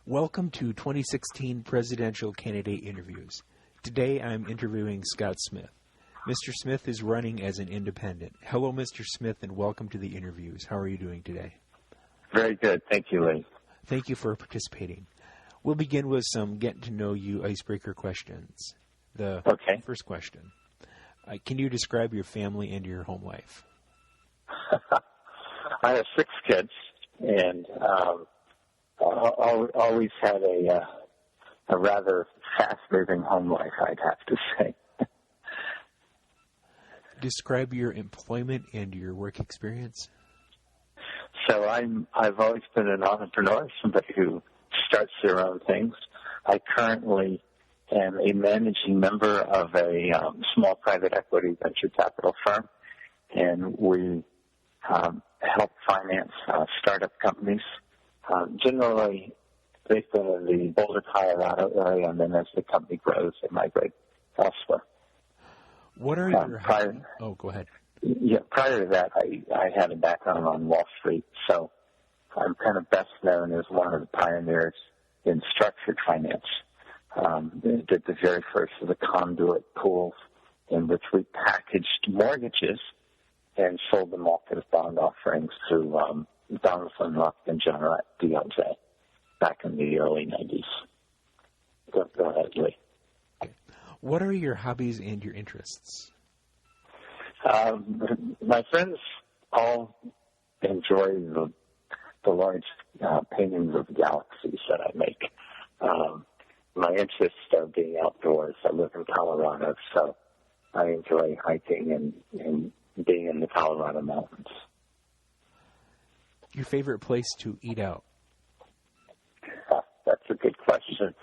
Welcome to 2016 Presidential Candidate Interviews. Today I'm interviewing Scott Smith. Mr. Smith is running as an independent. Hello, Mr. Smith, and welcome to the interviews. How are you doing today? Very good. Thank you, Lee. Thank you for participating. We'll begin with some get-to-know-you icebreaker questions. The first question. Can you describe your family and your home life? I have 6 kids, and always had a rather fast-moving home life, I'd have to say. Describe your employment and your work experience. So I've always been an entrepreneur, somebody who starts their own things. I currently am a managing member of a small private equity venture capital firm, and we help finance startup companies. Generally, based in the Boulder, Colorado area, and then as the company grows, they migrate elsewhere. What are your... go ahead. Yeah, prior to that, I had a background on Wall Street, so I'm kind of best known as one of the pioneers in structured finance. Did the very first of the conduit pools in which we packaged mortgages and sold them off as bond offerings to Donaldson, Rock, and John DLJ back in the early 90s. Go ahead, Lee. Okay. What are your hobbies and your interests? My friends all enjoy the large paintings of galaxies that I make. My interests are being outdoors. I live in Colorado, so I enjoy hiking and being in the Colorado mountains. Your favorite place to eat out? That's a good question.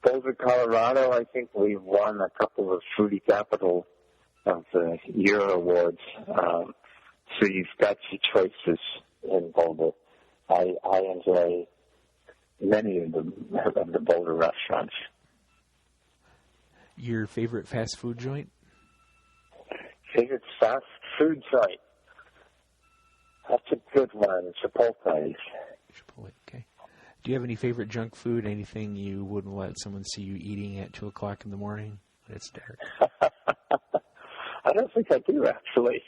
Boulder, Colorado, I think we've won a couple of Foodie Capital of the Year awards. So you've got your choices in Boulder. I enjoy many of the Boulder restaurants. Your favorite fast food joint? Favorite fast food joint? That's a good one. Chipotle. Chipotle, okay. Do you have any favorite junk food? Anything you wouldn't let someone see you eating at 2 o'clock in the morning when it's dark? I don't think I do, actually.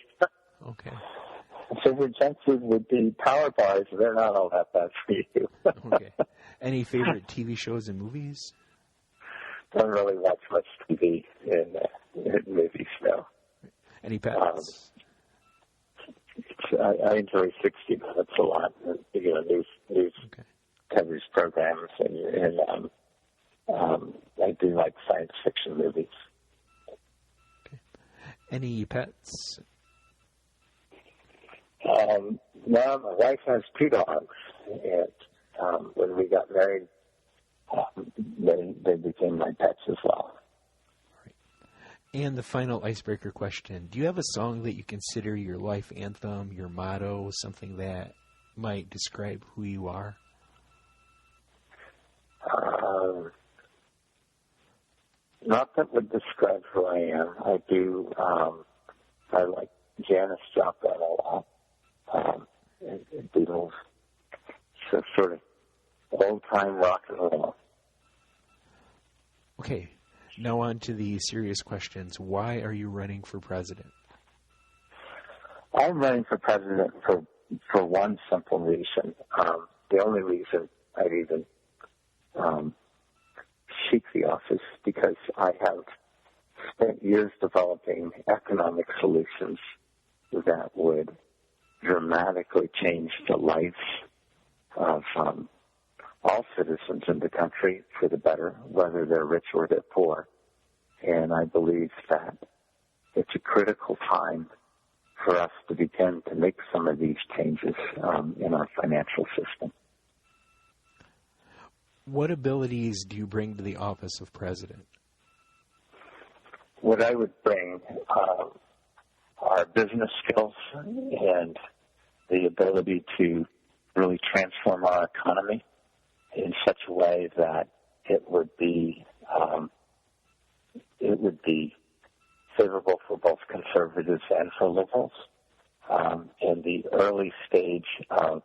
Okay. Favorite junk food would be power bars. They're not all that bad for you. Okay. Any favorite TV shows and movies? Don't really watch much TV in movies, no. Any pets? I enjoy 60 Minutes a lot. News coverage programs, and I do like science fiction movies. Okay. Any pets? No, my wife has 2 dogs, and when we got married, they became my pets as well. Right. And the final icebreaker question. Do you have a song that you consider your life anthem, your motto, something that might describe who you are? Not that would describe who I am. I do, I like Janis Joplin a lot. And Beatles. So sort of old-time rock and roll. Okay. Now on to the serious questions. Why are you running for president? I'm running for president for one simple reason. The only reason I'd even seek the office, because I have spent years developing economic solutions that would dramatically change the lives of all citizens in the country for the better, whether they're rich or they're poor. And I believe that it's a critical time for us to begin to make some of these changes in our financial system. What abilities do you bring to the office of president? What I would bring are business skills and the ability to really transform our economy in such a way that it would be favorable for both conservatives and for liberals. In the early stage of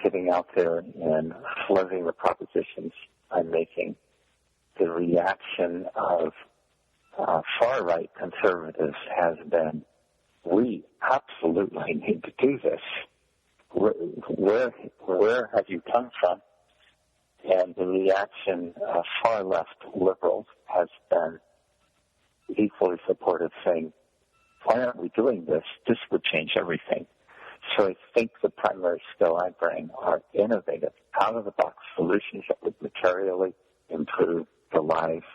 getting out there and floating the propositions from. And the reaction of far left liberals has been equally supportive, saying, why aren't we doing this? This would change everything. So I think the primary skill I bring are innovative, out-of-the-box solutions that would materially improve the lives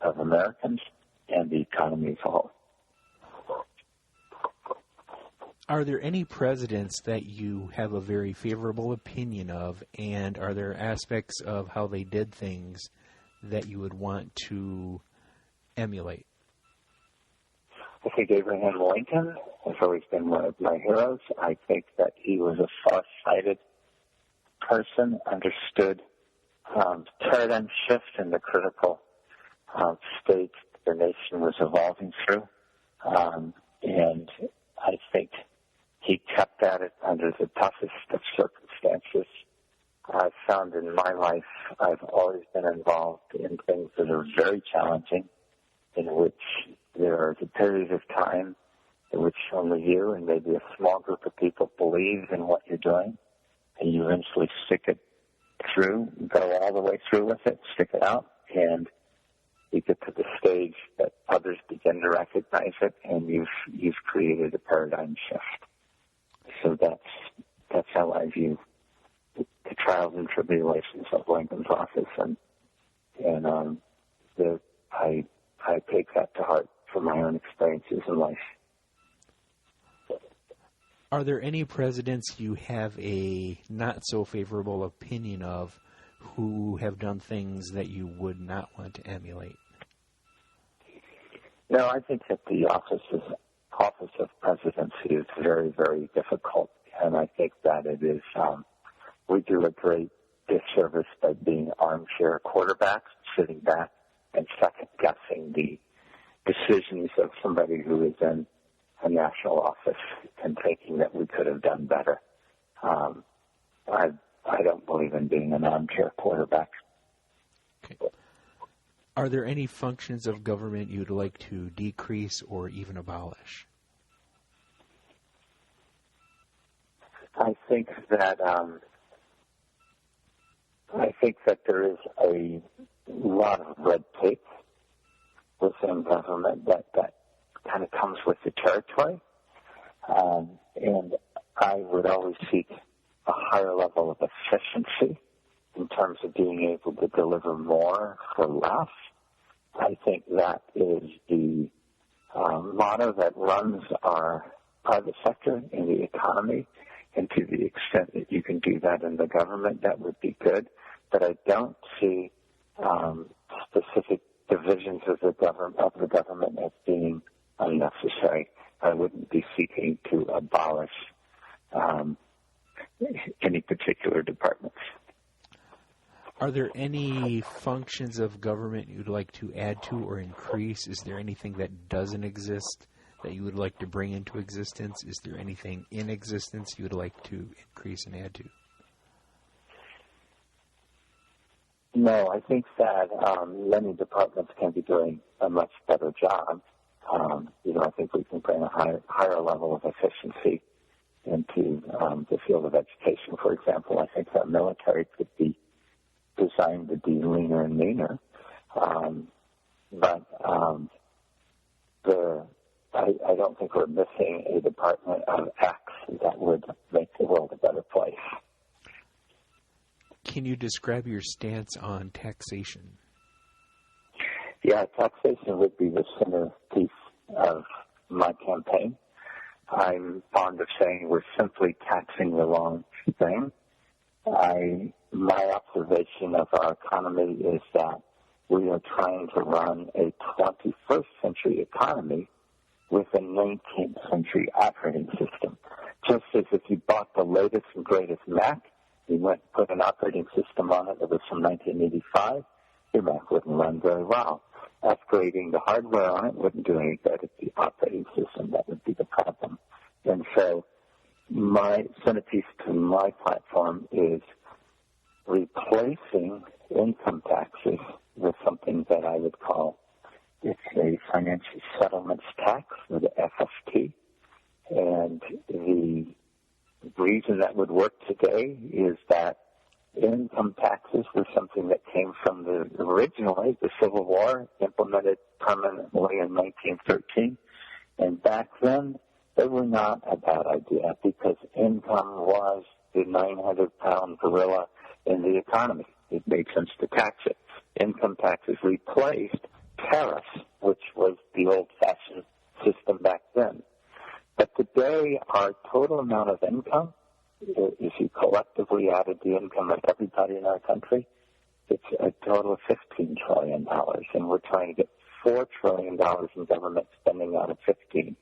of Americans and the economy as a whole. Are there any presidents that you have a very favorable opinion of, and are there aspects of how they did things that you would want to emulate? I think Abraham Lincoln has always been one of my heroes. I think that he was a far-sighted person, understood paradigm shift in the critical stage the nation was evolving through. And I think he kept at it under the toughest of circumstances. I've found in my life I've always been involved in things that are very challenging, in which there is a period of time in which only you and maybe a small group of people believe in what you're doing, and you eventually stick it through, go all the way through with it, stick it out, and you get to the stage that others begin to recognize it, and you've created a paradigm shift. So that's how I view the trials and tribulations of Lincoln's office, and I take that to heart from my own experiences in life. Are there any presidents you have a not so favorable opinion of who have done things that you would not want to emulate? No, I think that the office of presidency is very, very difficult, and I think that it is, we do a great disservice by being armchair quarterbacks, sitting back and second-guessing the decisions of somebody who is in a national office and thinking that we could have done better. I don't believe in being an armchair quarterback. Okay. Are there any functions of government you'd like to decrease or even abolish? I think that there is a lot of red tape within government that kind of comes with the territory, and I would always seek a higher level of efficiency in terms of being able to deliver more for less. I think that is the motto that runs our private sector in the economy, and to the extent that you can do that in the government, that would be good. But I don't see specific divisions of the government as being unnecessary. I wouldn't be seeking to abolish any particular departments. Are there any functions of government you'd like to add to or increase? Is there anything that doesn't exist that you would like to bring into existence? Is there anything in existence you would like to increase and add to? No, I think that many departments can be doing a much better job. I think we can bring a higher level of efficiency into the field of education, for example. I think our military could be designed to be leaner and meaner. I don't think we're missing a department of X that would make the world a better place. Can you describe your stance on taxation? Yeah, taxation would be the centerpiece of my campaign. I'm fond of saying we're simply taxing the wrong thing. My observation of our economy is that we are trying to run a 21st century economy with a 19th century operating system. Just as if you bought the latest and greatest Mac, you went and put an operating system on it that was from 1985, your Mac wouldn't run very well. Upgrading the hardware on it wouldn't do any good. It's the operating system that would be the problem. And so my centerpiece to my platform is replacing income taxes with something that I would call, it's a financial settlements tax, or the FST. And the reason that would work today is that Income taxes were something that came from originally the Civil War, implemented permanently in 1913. And back then, they were not a bad idea because income was the 900-pound gorilla in the economy. It made sense to tax it. Income taxes replaced tariffs, which was the old-fashioned system back then. But today, our total amount of income, if you collectively added the income of everybody in our country, it's a total of $15 trillion, and we're trying to get $4 trillion in government spending out of 15.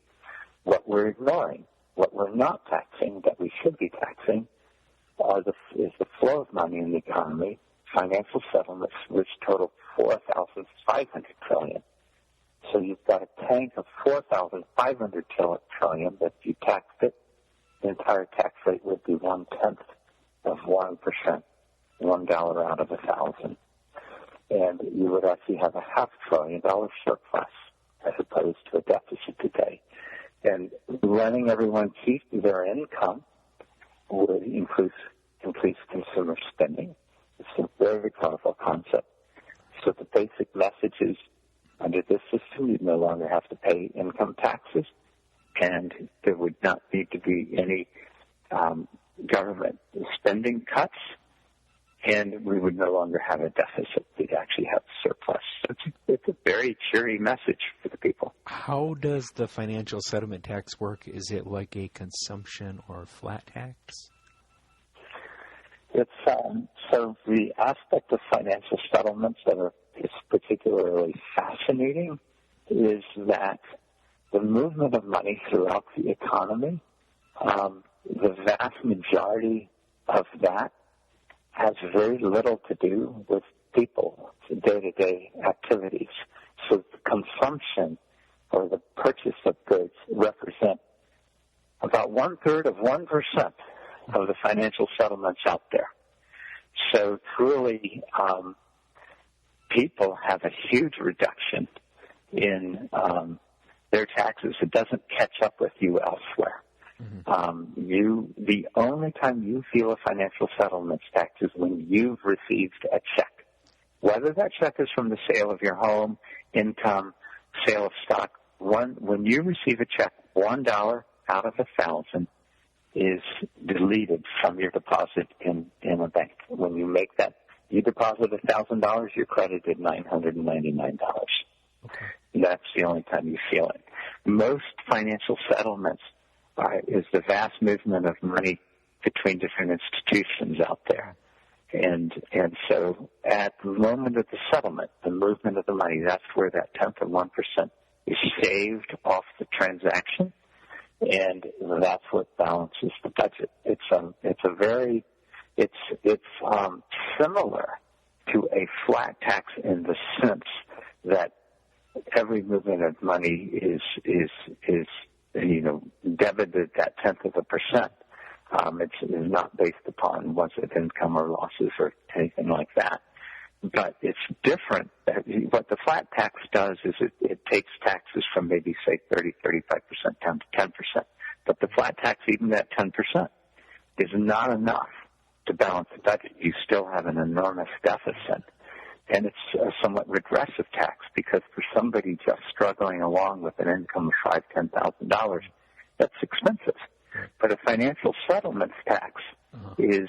What we're ignoring, what we're not taxing, that we should be taxing, is the flow of money in the economy, financial settlements, which total $4,500 trillion. So you've got a tank of $4,500 trillion that if you taxed it, the entire tax rate would be 1/10 of 1%, $1 out of 1,000. And you would actually have a $500 billion surplus as opposed to a deficit today. And letting everyone keep their income would increase consumer spending. It's a very powerful concept. So the basic message is, under this system, you no longer have to pay income taxes, and there would not need to be any government spending cuts, and we would no longer have a deficit. We'd actually have a surplus. It's a very cheery message for the people. How does the financial settlement tax work? Is it like a consumption or flat tax? It's so the aspect of financial settlements that is particularly fascinating is that the movement of money throughout the economy, the vast majority of that has very little to do with people, day-to-day activities. So the consumption or the purchase of goods represent about 1/3 of 1% of the financial settlements out there. So truly, people have a huge reduction in their taxes. It doesn't catch up with you elsewhere. Mm-hmm. The only time you feel a financial settlements tax is when you've received a check. Whether that check is from the sale of your home, income, sale of stock, when you receive a check, $1 out of 1,000 is deleted from your deposit in a bank. When you make that, you deposit $1,000, you're credited $999. Okay. That's the only time you feel it. Most financial settlements is the vast movement of money between different institutions out there. And so at the moment of the settlement, the movement of the money, that's where that 1/10 of 1% is saved off the transaction, and that's what balances the budget. It's similar to a flat tax in the sense that every movement of money is debited that 1/10 of a percent. It's not based upon what's its income or losses or anything like that. But it's different. What the flat tax does is it takes taxes from maybe, say, 35% down to 10%. But the flat tax, even that 10%, is not enough to balance the budget. You still have an enormous deficit. And it's a somewhat regressive tax because for somebody just struggling along with an income of $5,000, $10,000, that's expensive. But a financial settlements tax is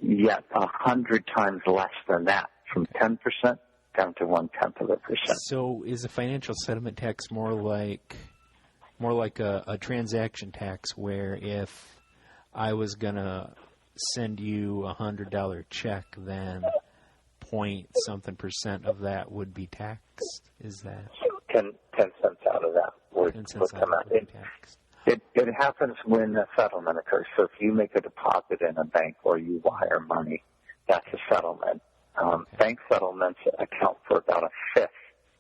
yet 100 times less than that, from 10% down to 1/10 of a percent. So is a financial settlement tax more like a transaction tax, where if I was going to send you a $100 check, then point-something% of that would be taxed? Is that 10 cents out of that would come out? It happens when a settlement occurs. So if you make a deposit in a bank or you wire money, that's a settlement. Bank settlements account for about 1/5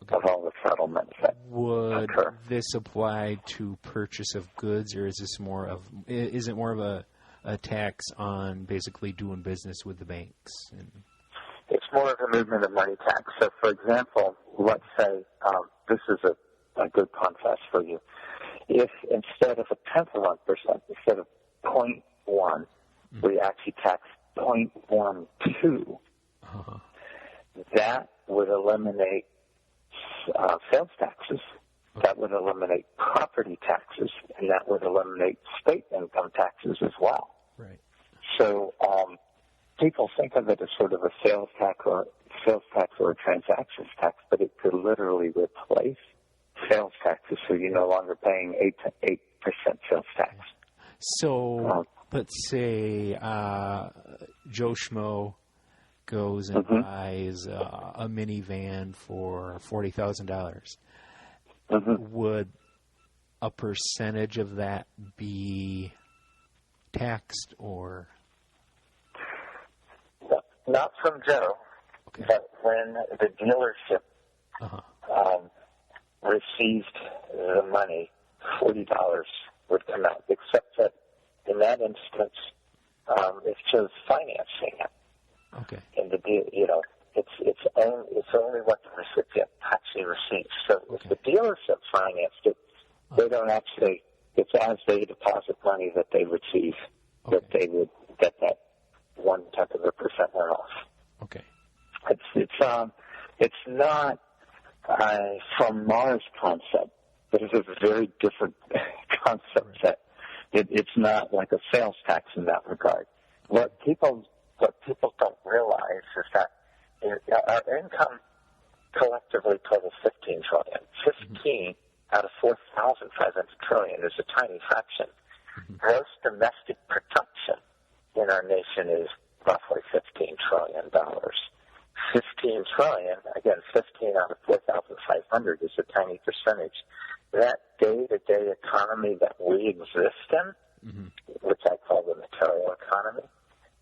of all the settlements that occur. Would this apply to purchase of goods, or is it more of a tax on basically doing business with the banks? It's more of a movement of money tax. So, for example, let's say this is a good contrast for you. If instead of 1/10 of 1%, instead of 0.1, we actually tax 0.12, Uh-huh. that would eliminate sales taxes. Okay. That would eliminate property taxes, and that would eliminate state income taxes as well. Right. So people think of it as sort of a sales tax or a transactions tax, but it could literally replace sales taxes, so you're no longer paying 8% sales tax. So let's say Joe Schmo goes and Mm-hmm. buys a minivan for $40,000. Mm-hmm. Would a percentage of that be taxed or? Not from Joe, Okay. but when the dealership Uh-huh. received the money, $40 would come out, except that in that instance, it's just financing it. Okay. And the deal, it's only what the recipient actually receives. So if the dealership financed it, they don't actually. It's as they deposit money that they receive that they would get that 0.1% off. Okay. It's not from Mars concept, but it's a very different concept set. It's not like a sales tax in that regard. What people don't realize is that our income collectively totals $15 trillion. 15 out of 4,500 trillion is a tiny fraction. Gross domestic production in our nation is roughly $15 trillion. 15 trillion, again, 15 out of 4,500 is a tiny percentage. That day-to-day economy that we exist in, which I call the material economy,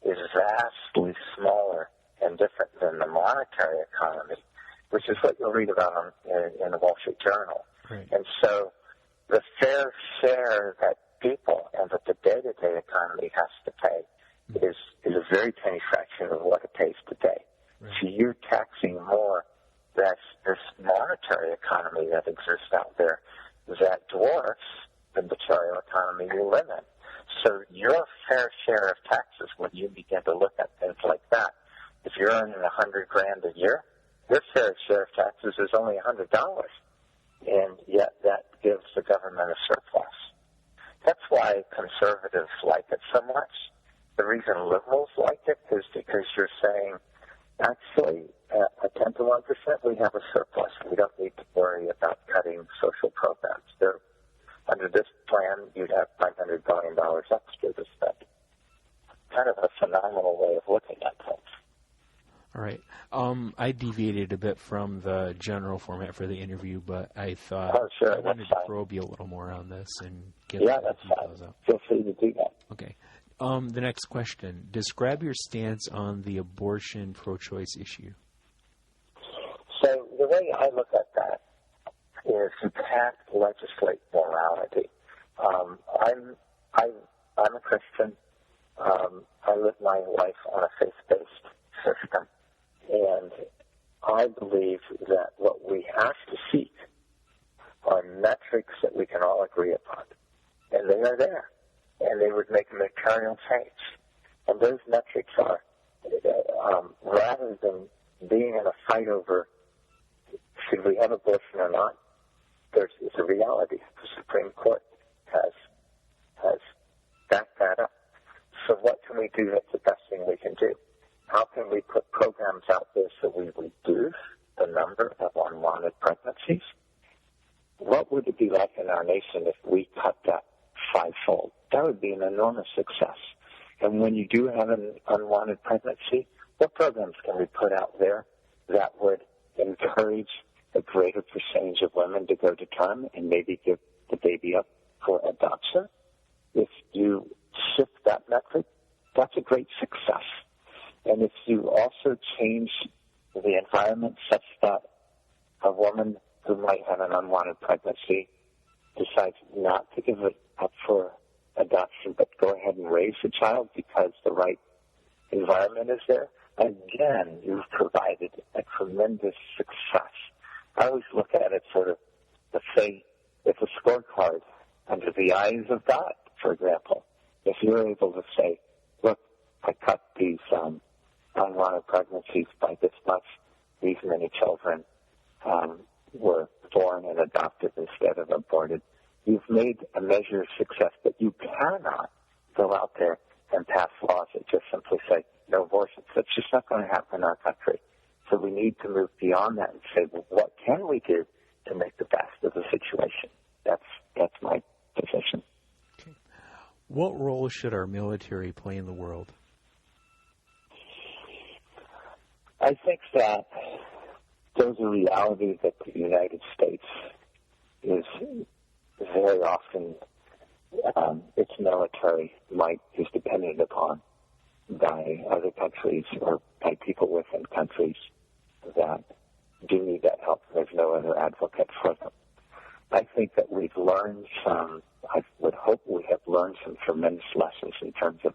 is vastly smaller and different than the monetary economy, which is what you'll read about in the Wall Street Journal. Right. And so the fair share that people and that the day-to-day economy has to pay is a very tiny fraction of what it pays today. Right. So you're taxing more this monetary economy that exists out there that dwarfs the material economy you live in. So your fair share of taxes, when you begin to look at things like that, if you're earning $100,000 a year, your fair share of taxes is only $100, and yet that gives the government a surplus. That's why conservatives like it so much. The reason liberals like it is because you're saying, actually, at 10 to 1%, we have a surplus. We don't need to worry about cutting social programs. Under this plan, you'd have $500 billion extra to spend. Kind of a phenomenal way of looking at things. All right. I deviated a bit from the general format for the interview, but I thought I wanted to probe you a little more on this and get the details out. Feel free to do that. Okay. The next question. Describe your stance on the abortion pro-choice issue. So the way I look at that is you can't legislate morality. I'm a Christian. I live my life on a faith-based system. And I believe that what we have to seek are metrics that we can all agree upon. And they are there. And they would make a material change. And those metrics are, rather than being in a fight over should we have abortion or not, it's a reality. The Supreme Court has backed that up. So what can we do that's the best thing we can do? How can we put programs out there so we reduce the number of unwanted pregnancies? What would it be like in our nation if we cut that fivefold? That would be an enormous success. And when you do have an unwanted pregnancy, what programs can we put out there that would encourage a greater percentage of women to go to term and maybe give the baby up for adoption? If you shift that metric, that's a great success. And if you also change the environment such that a woman who might have an unwanted pregnancy decides not to give it up for adoption but go ahead and raise the child because the right environment is there, again, you've provided a tremendous success. I always look at it sort of, let's say, it's a scorecard under the eyes of God, for example. If you're able to say, look, I cut these pregnancies by this much. These many children were born and adopted instead of aborted. You've made a measure of success, but you cannot go out there and pass laws that just simply say no abortions. That's just not going to happen in our country. So we need to move beyond that and say, well, what can we do to make the best of the situation? That's my position. Okay. What role should our military play in the world? I think that there's a reality that the United States is very often, its military might is dependent upon by other countries or by people within countries that do need that help. There's no other advocate for them. I think that we've learned I would hope we have learned some tremendous lessons in terms of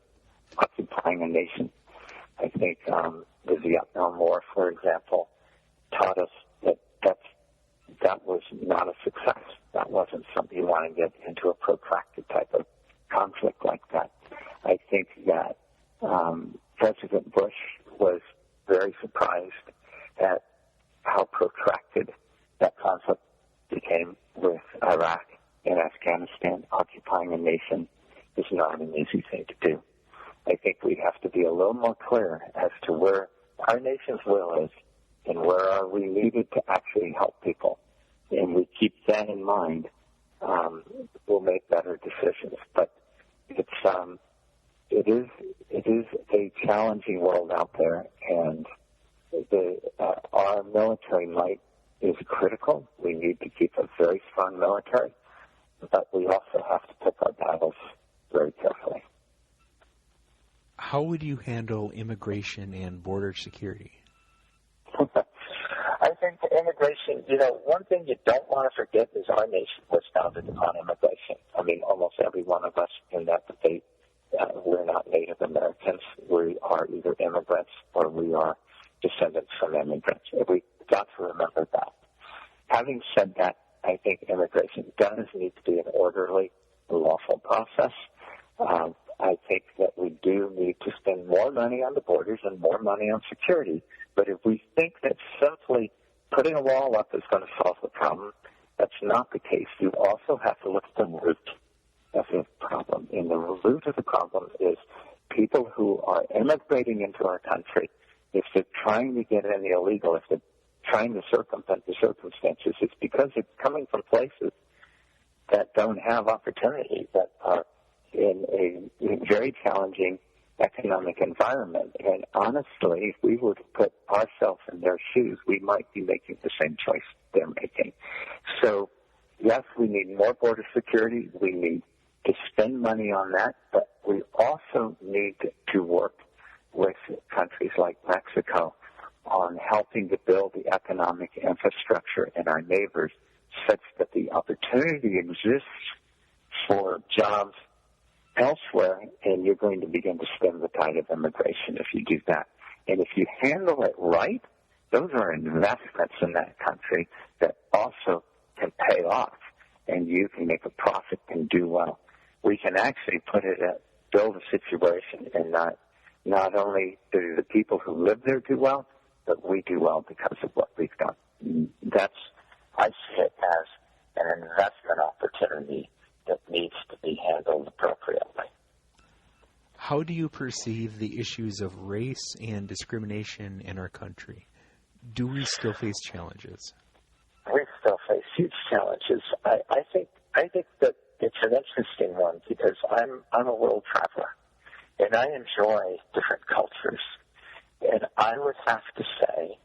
occupying a nation. I think the Vietnam War, for example, taught us that was not a success. That wasn't something you want to get into a protracted type of conflict like that. I think that President Bush was very surprised at how protracted that conflict became with Iraq and Afghanistan. Occupying a nation is not an easy thing to do. I think we have to be a little more clear as to where our nation's will is and where are we needed to actually help people. And we keep that in mind, we'll make better decisions. But it is a challenging world out there, and our military might is critical. We need to keep a very strong military, but we also have to pick our battles very carefully. How would you handle immigration and border security? I think immigration, one thing you don't want to forget is our nation was founded upon immigration. I mean, almost every one of us in that debate, we're not Native Americans. We are either immigrants or we are descendants from immigrants. We've got to remember that. Having said that, I think immigration does need to be an orderly, lawful process. I think that we do need to spend more money on the borders and more money on security. But if we think that simply putting a wall up is going to solve the problem, that's not the case. You also have to look at the root of the problem. And the root of the problem is people who are immigrating into our country. If they're trying to get in illegal, if they're trying to circumvent the circumstances, it's because it's coming from places that don't have opportunity, that are in a very challenging economic environment. And honestly, if we were to put ourselves in their shoes, we might be making the same choice they're making. So, yes, we need more border security. We need to spend money on that, but we also need to work with countries like Mexico on helping to build the economic infrastructure in our neighbors such that the opportunity exists for jobs elsewhere, and you're going to begin to stem the tide of immigration if you do that. And if you handle it right, those are investments in that country that also can pay off, and you can make a profit and do well. We can actually build a situation and not only do the people who live there do well, but we do well because of what we've done. I see it as an investment opportunity that needs to be handled appropriately. How do you perceive the issues of race and discrimination in our country? Do we still face challenges? We still face huge challenges. I think that it's an interesting one because I'm a world traveler, and I enjoy different cultures. And I would have to say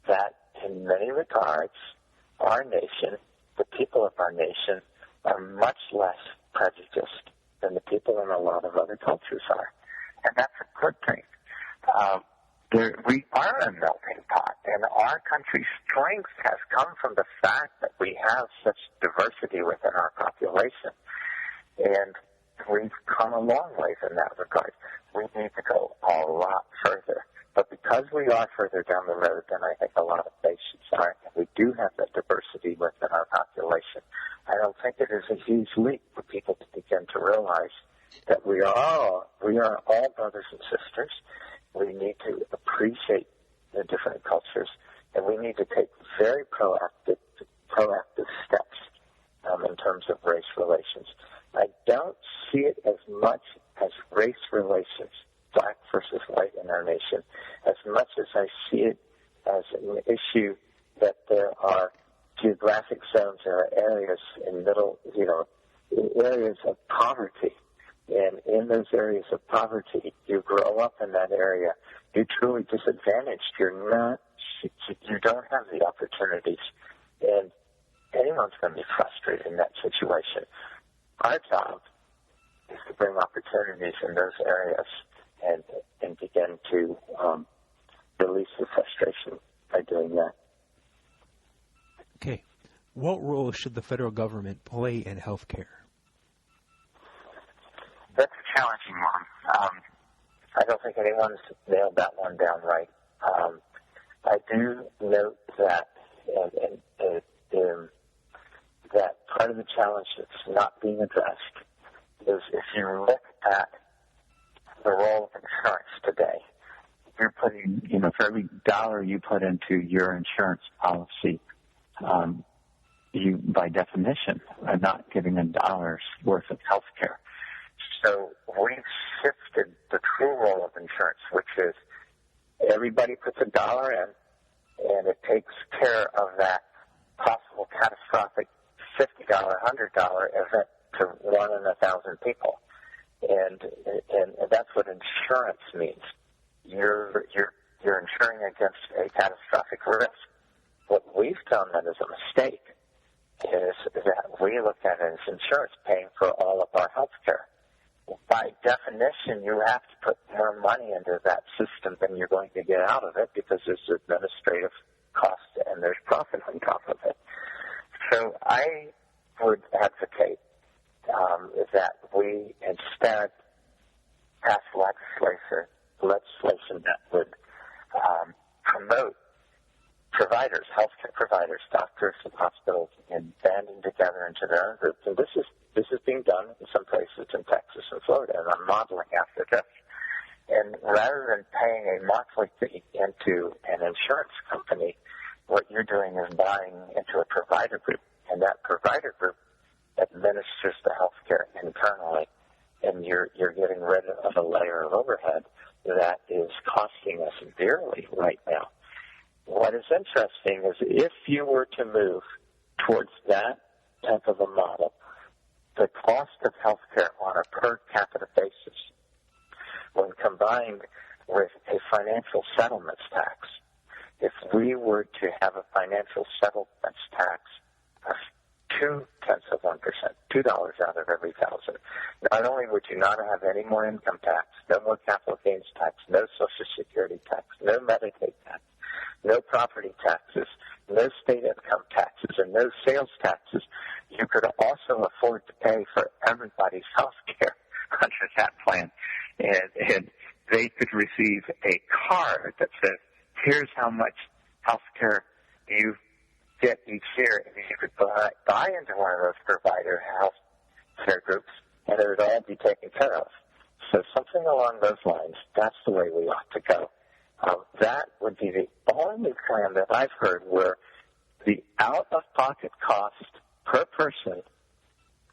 that in many regards, our nation, the people of our nation, are much less prejudiced than the people in a lot of other cultures are. And that's a good thing. We are a melting pot, and our country's strength has come from the fact that we have such diversity within our population. And we've come a long ways in that regard. We need to go a lot further. But because we are further down the road than I think a lot of nations are, and we do have that diversity within our population, I don't think it is a huge leap for people to begin to realize that we are all brothers and sisters. We need to appreciate the different cultures, and we need to take very proactive steps in terms of race relations. I don't see it as much as race relations, black versus white in our nation, as much as I see it as an issue that there are geographic zones, there are areas in areas of poverty. And in those areas of poverty, you grow up in that area, you're truly disadvantaged. You don't have the opportunities. And anyone's going to be frustrated in that situation. Our job is to bring opportunities in those areas and begin to release the frustration by doing that. Okay. What role should the federal government play in health care? That's a challenging one. I don't think anyone's nailed that one down right. I do note that that part of the challenge that's not being addressed is if you look at the role of insurance today, you're putting, for every dollar you put into your insurance policy, you, by definition, are not getting a dollar's worth of health care. So we've shifted the true role of insurance, which is everybody puts a dollar in, and it takes care of that possible catastrophic $50, $100 event to 1 in 1,000 people. And that's what insurance means. You're insuring against a catastrophic risk. What we've done that is a mistake is that we look at it as insurance paying for all of our health care. By definition, you have to put more money into that system than you're going to get out of it because there's administrative cost and there's profit on top of it. So I would advocate that we instead pass legislation that would promote providers, healthcare providers, doctors and hospitals, and banding together into their own groups. And this is being done in some places in Texas and Florida, and I'm modeling after this. And rather than paying a monthly fee into an insurance company, what you're doing is buying into a provider group, and that provider group administers the health care internally, and you're getting rid of a layer of overhead that is costing us dearly right now. What is interesting is if you were to move towards that type of a model, the cost of health care on a per capita basis, when combined with a financial settlements tax, if we were to have a financial settlements tax of 0.2%, $2 out of every 1,000, not only would you not have any more income tax, no more capital gains tax, no Social Security tax, no Medicaid tax, no property taxes, no state income taxes, and no sales taxes, you could also afford to pay for everybody's health care under that plan. And they could receive a card that says, here's how much health care you get each year, and you could buy into one of those provider health care groups, and it would all be taken care of. So something along those lines, that's the way we ought to go. That would be the only plan that I've heard where the out-of-pocket cost per person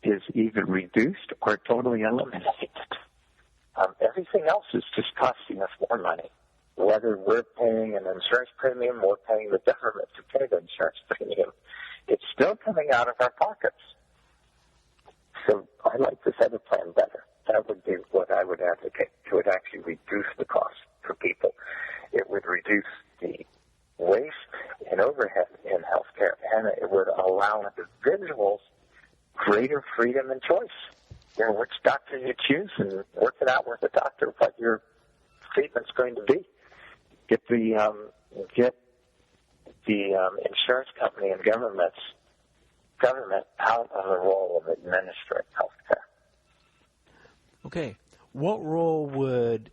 is either reduced or totally eliminated. Everything else is just costing us more money. Whether we're paying an insurance premium or paying the government to pay the insurance premium, it's still coming out of our pockets. So I like this other plan better. That would be what I would advocate. It would actually reduce the cost for people. It would reduce the waste and overhead in healthcare, and it would allow individuals greater freedom and choice. Which doctor you choose, and work it out with the doctor what your treatment's going to be. Get the insurance company and government out of the role of administering health care. Okay. What role would,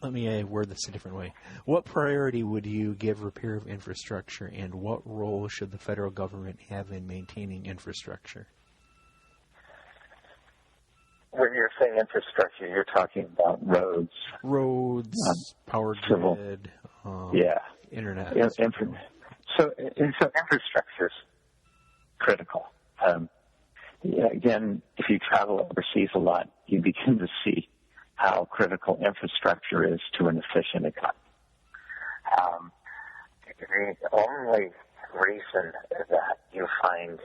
let me word this a different way. What priority would you give repair of infrastructure, and what role should the federal government have in maintaining infrastructure? when you're saying infrastructure, you're talking about roads, power civil, grid, internet. So infrastructure is critical. Again, if you travel overseas a lot, you begin to see how critical infrastructure is to an efficient economy. The only reason that you find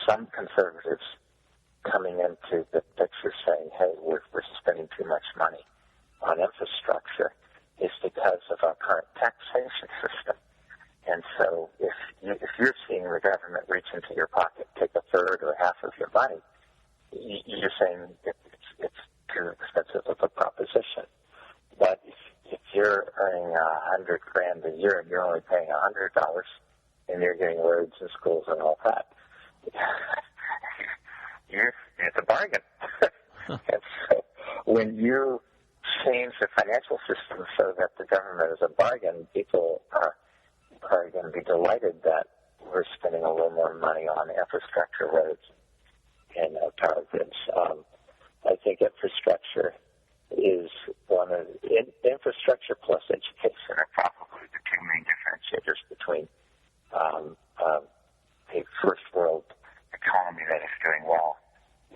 some conservatives coming into the picture saying, hey, we're spending too much money on infrastructure is because of our current taxation system. And so if you're seeing the government reach into your pocket, take a third or half of your money, you're saying it's too expensive of a proposition. But if you're earning $100,000 a year and you're only paying $100 and you're getting roads and schools and all that, it's a bargain. And so when you change the financial system so that the government is a bargain, people are going to be delighted that we're spending a little more money on infrastructure, roads, and power grids. I think infrastructure is infrastructure plus education are probably the two main differentiators between a first world economy that is doing well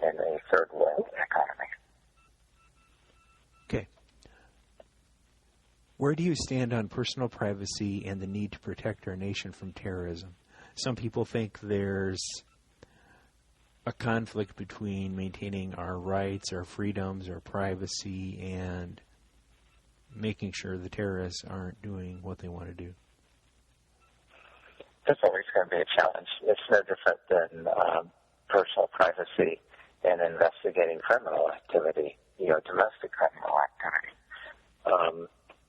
and a third world economy. Okay. Where do you stand on personal privacy and the need to protect our nation from terrorism? Some people think there's a conflict between maintaining our rights, our freedoms, our privacy, and making sure the terrorists aren't doing what they want to do. That's always going to be a challenge. It's no different than personal privacy and investigating criminal activity, domestic criminal activity.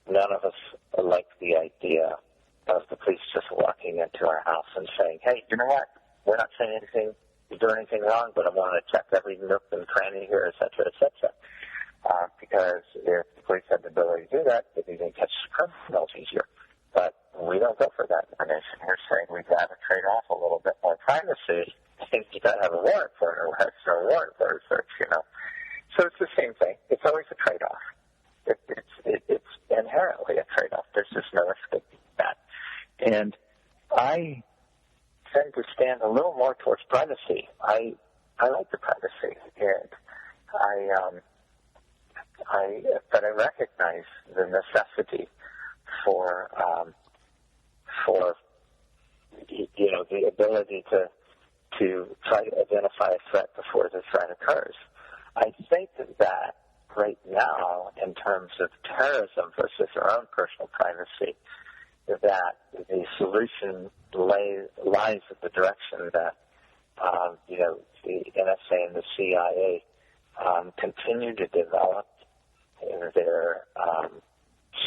None of us like the idea of the police just walking into our house and saying, hey, you know what? We're not saying anything, doing anything wrong, but I want to check every nook and cranny here, et cetera, et cetera. Because if the police had the ability to do that, they'd be able to catch criminals easier. But we don't go for that in our nation. We're saying we've got to trade off a little bit more privacy. You got to have a warrant for it, or have no warrant for it, So it's the same thing. It's always a trade-off. It's inherently a trade-off. There's just no escaping that. And I tend to stand a little more towards privacy. I like the privacy, and but I recognize the necessity for the ability to try to identify a threat before the threat occurs. I think that right now, in terms of terrorism versus our own personal privacy, that the solution lies at the direction that the NSA and the CIA continue to develop their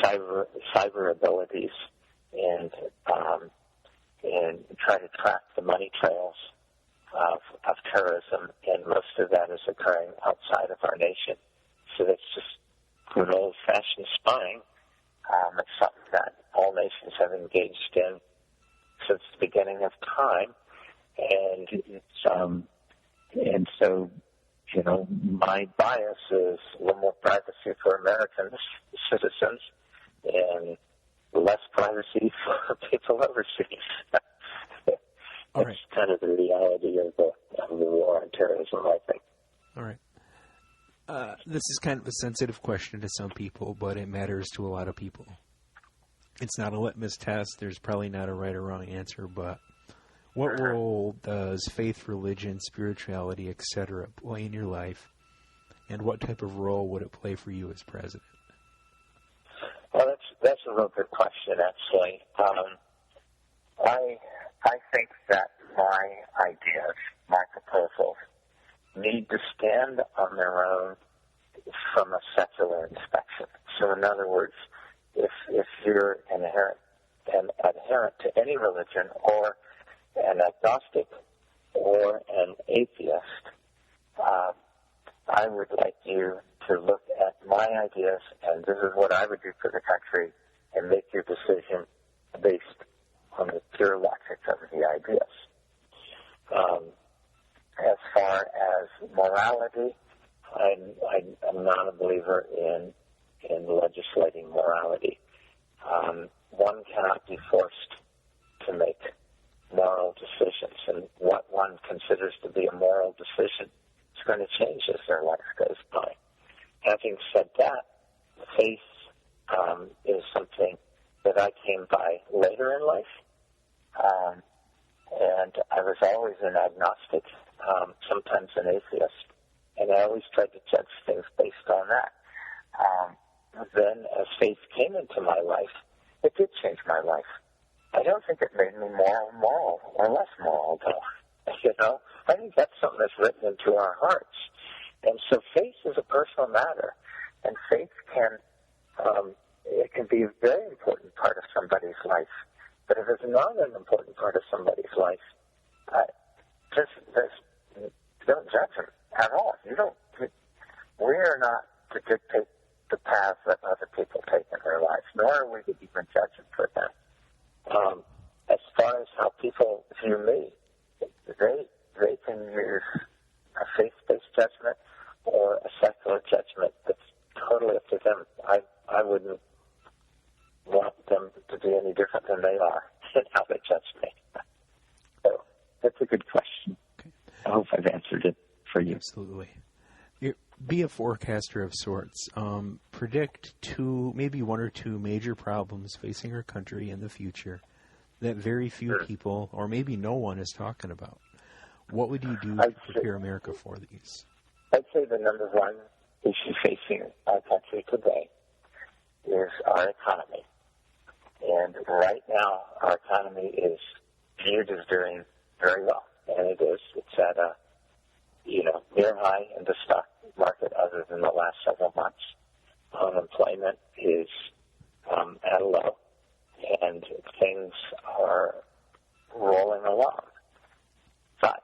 cyber abilities and try to track the money trails of terrorism, and most of that is occurring outside of our nation. So that's just good old-fashioned spying. It's something that all nations have engaged in since the beginning of time, and so my bias is a little more privacy for American citizens and less privacy for people overseas. That's right. Kind of the reality of the war on terrorism, I think. All right. This is kind of a sensitive question to some people, but it matters to a lot of people. It's not a litmus test. There's probably not a right or wrong answer, but what role does faith, religion, spirituality, etc. play in your life, and what type of role would it play for you as president? Well, that's a real good question, actually. I think that my ideas, my proposals, need to stand on their own from a secular inspection. So, in other words, if you're an adherent to any religion, or an agnostic, or an atheist, I would like you to look at my ideas, and this is what I would do for the country, and make your decision based on the pure logic of the ideas. As far as morality I'm not a believer in legislating morality. One cannot be forced to make moral decisions, and what one considers to be a moral decision is going to change as their life goes by. Having said that, faith is something that I came by later in life, and I was always an agnostic, sometimes an atheist, and I always tried to judge things based on that. Then as faith came into my life, it did change my life. I don't think it made me more moral or less moral, though. You know, I think that's something that's written into our hearts. And so faith is a personal matter, and faith it can be a very important part of somebody's life. But if it's not an important part of somebody's life, just don't judge them at all. We are not to dictate the path that other people take in their lives, nor are we to even judge them for that. As far as how people view me, they can use a faith-based judgment or a secular judgment. That's totally up to them. I wouldn't want them to be any different than they are in how they judge me. So that's a good question. Okay. I hope I've answered it for you. Absolutely. Be a forecaster of sorts. Predict maybe one or two major problems facing our country in the future that very few people, or maybe no one, is talking about. What would you do to prepare America for these? I'd say the number one issue facing our country today is our economy. And right now, our economy is viewed as doing very well. And it is. It's at a near high in the stock market other than the last several months. Unemployment is at a low, and things are rolling along. But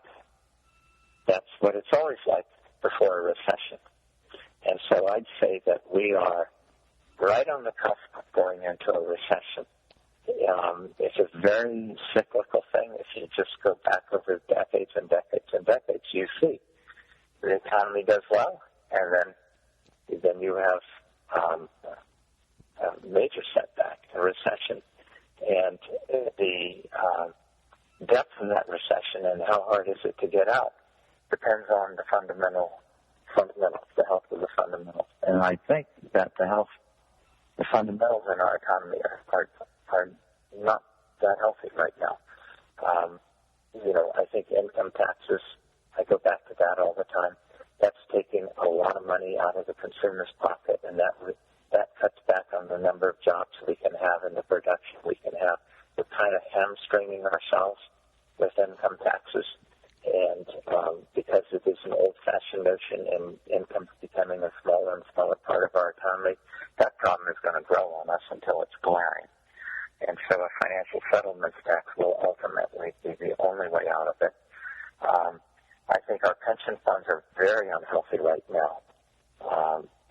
that's what it's always like before a recession. And so I'd say that we are right on the cusp of going into a recession. It's a very cyclical thing. If you just go back over decades and decades and decades, you see the economy does well, and then you have a major setback, a recession. And the depth of that recession and how hard is it to get out depends on the fundamentals, the health of the fundamentals. And I think that the fundamentals in our economy are not that healthy right now. I think income taxes, I go back to that all the time. That's taking a lot of money out of the consumer's pocket, and that cuts back on the number of jobs we can have and the production we can have. We're kind of hamstringing ourselves with income taxes, and because it is an old-fashioned notion and income's becoming a smaller and smaller part of our economy, that problem is going to grow on us until it's glaring. And so a financial settlements tax will ultimately be the only way out of it. I think our pension funds are very unhealthy right now.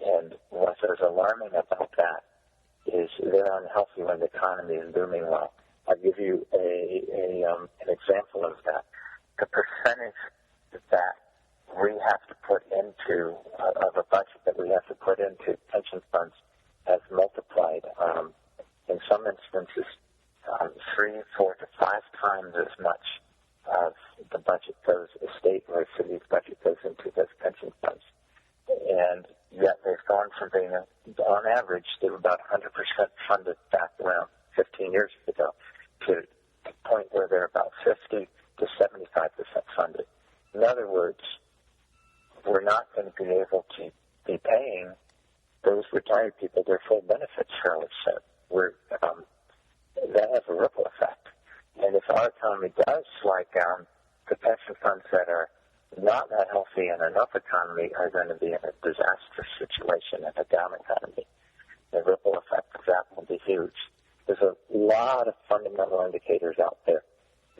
And what is alarming about that is they're unhealthy when the economy is booming well. I'll give you an example of that. The percentage that we have to put into, of a budget that we have to put into pension funds has multiplied, in some instances, 3, 4 to 5 times as much of the budget goes, a state or a city's budget goes into those pension funds. And yet they've gone from being, on average, they were about 100% funded back around 15 years ago to the point where they're about 50 to 75% funded. In other words, we're not going to be able to be paying those retired people their full benefits fairly soon. That has a ripple effect. And if our economy does slide down, the pension funds that are not that healthy in enough economy are going to be in a disastrous situation in a down economy. The ripple effect of that will be huge. There's a lot of fundamental indicators out there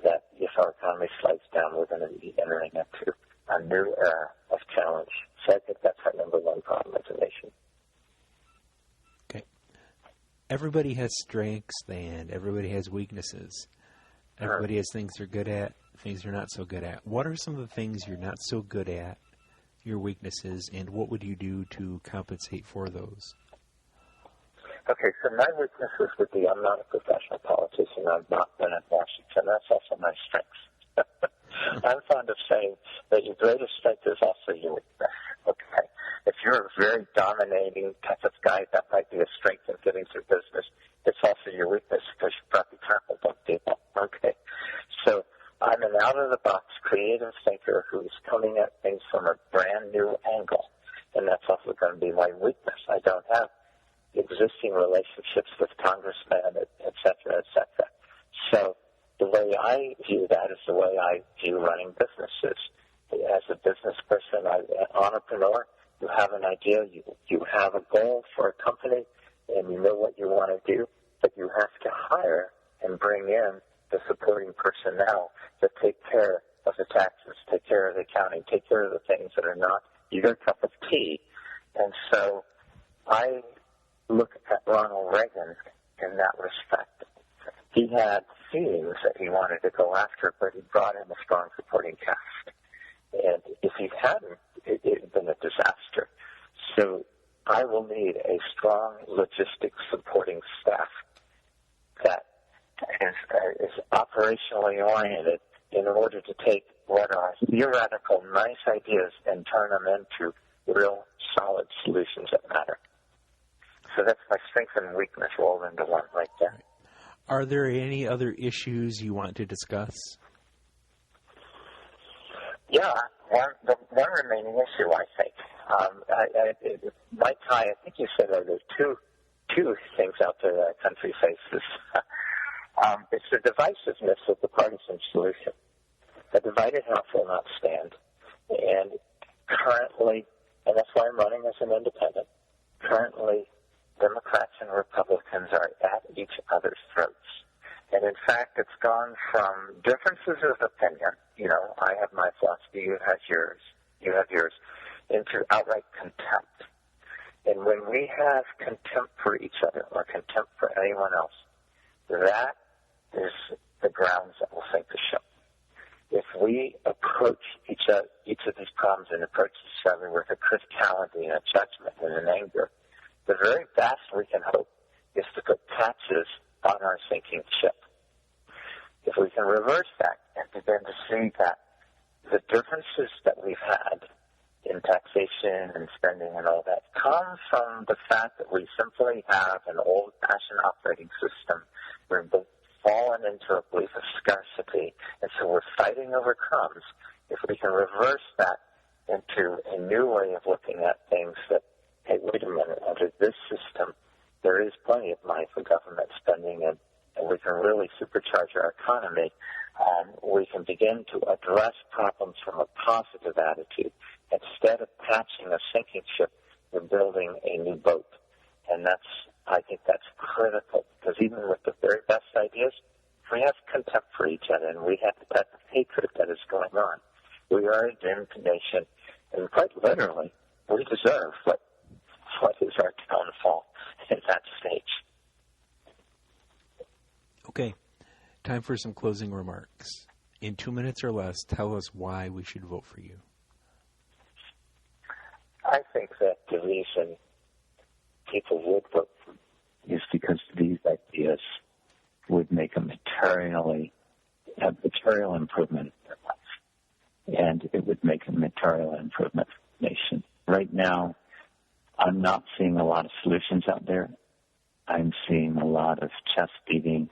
that if our economy slides down, we're going to be entering into a new era of challenge. So I think that's our number one problem as a nation. Okay. Everybody has strengths and everybody has weaknesses. Everybody has things they're good at, things they're not so good at. What are some of the things you're not so good at your weaknesses, and what would you do to compensate for those? Okay, so my weaknesses would be I'm not a professional politician. I've not been at Washington. That's also my strength. I'm fond of saying that your greatest strength is also your weakness. Okay, if you're a very dominating type of guy, that might be a strength in getting through business. It's also your weakness because you probably trampled on people. Okay, so I'm an out-of-the-box creative thinker who's coming at things from a brand new angle, and that's also going to be my weakness. I don't have existing relationships with congressmen, et cetera, et cetera. So the way I view that is the way I view running businesses. As a business person, an entrepreneur, you have an idea, you have a goal for a company, and you know what you want to do, but you have to hire and bring in the supporting personnel that take care of the taxes, take care of the accounting, take care of the things that are not your cup of tea. And so I look at Ronald Reagan in that respect. He had themes that he wanted to go after, but he brought in a strong supporting cast. And if he hadn't, it would have been a disaster. So I will need a strong logistics supporting staff that is operationally oriented in order to take what are theoretical, nice ideas and turn them into real solid solutions that matter. So that's my strength and weakness rolled into one right there. Are there any other issues you want to discuss? Yeah, the one remaining issue, I think. Mike Ty, I think you said that there's two things out there that our country faces. It's the divisiveness of the partisan solution. A divided house will not stand. And currently, and that's why I'm running as an independent, currently Democrats and Republicans are at each other's throats. And in fact, it's gone from differences of opinion, I have my philosophy, you have yours, into outright contempt. And when we have contempt for each other or contempt for anyone else, that is the grounds that will sink the ship. If we approach each of these problems and approach each other with a criticality and a judgment and an anger, the very best we can hope is to put patches on our sinking ship. If we can reverse that and begin to see that the differences that we've had in taxation and spending and all that come from the fact that we simply have an old-fashioned operating system. We're fallen into a belief of scarcity, and so we're fighting over crumbs. If we can reverse that into a new way of looking at things that, hey, wait a minute, under this system, there is plenty of money for government spending, and we can really supercharge our economy. We can begin to address problems from a positive attitude. Instead of patching a sinking ship, we're building a new boat. And I think that's critical, because even with the very best ideas, we have contempt for each other, and we have that hatred that is going on. We are a doomed nation, and quite literally, we deserve what is our downfall at that stage. Okay, time for some closing remarks. In 2 minutes or less, tell us why we should vote for you. I think that the reason people would vote for you is because these ideas would make a material improvement in their life, and it would make a material improvement for the nation. Right now, I'm not seeing a lot of solutions out there. I'm seeing a lot of chest beating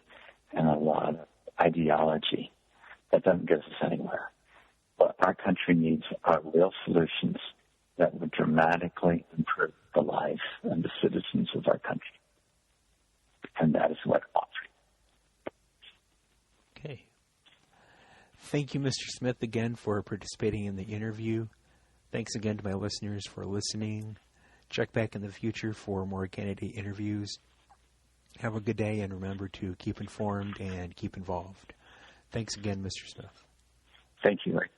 and a lot of ideology that doesn't get us anywhere. What our country needs are real solutions that would dramatically improve the lives and the citizens of our country. And that is what I'm offering. Okay. Thank you, Mr. Smith, again for participating in the interview. Thanks again to my listeners for listening. Check back in the future for more candidate interviews. Have a good day, and remember to keep informed and keep involved. Thanks again, Mr. Smith. Thank you, Rick.